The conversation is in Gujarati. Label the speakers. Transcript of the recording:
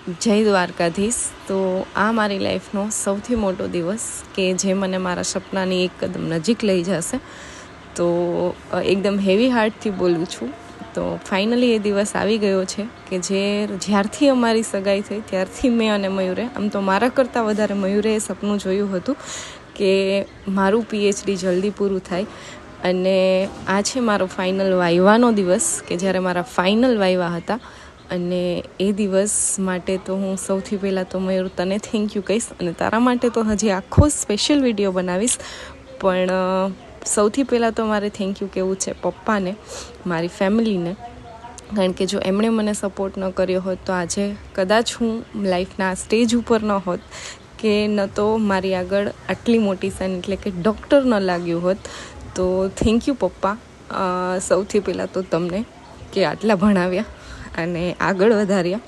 Speaker 1: જય દ્વારકાધીશ। તો આ મારી લાઈફનો સૌથી મોટો દિવસ કે જે મને મારા સપનાની એક કદમ નજીક લઈ જશે। તો એકદમ હેવી હાર્ટથી બોલું છું। તો ફાઇનલી એ દિવસ આવી ગયો છે કે જ્યારથી અમારી સગાઈ થઈ ત્યારથી મેં અને મયુરે, આમ તો મારા કરતાં વધારે મયુરે એ સપનું જોયું હતું કે મારું PhD જલ્દી પૂરું થાય। અને આ છે મારો ફાઇનલ વાયવાનો દિવસ કે જ્યારે મારા ફાઇનલ વાયવા હતા। અને એ દિવસ માટે તો હું સૌથી પહેલાં તો મયુર તને થેન્ક યુ કહીશ, અને તારા માટે તો હજી આખો સ્પેશિયલ વિડીયો બનાવીશ। પણ સૌથી પહેલાં તો મારે થેન્ક યુ કહેવું છે પપ્પાને, મારી ફેમિલીને, કારણ કે જો એમણે મને સપોર્ટ ન કર્યો હોત તો આજે કદાચ હું લાઈફના સ્ટેજ ઉપર ન હોત, કે ન તો મારી આગળ આટલી મોટી સાઈન એટલે કે ડૉક્ટર ન લાગ્યું હોત। તો થેન્ક યુ પપ્પા, સૌથી પહેલાં તો તમને કે આટલા ભણાવ્યા અને આગળ વધાર્યા।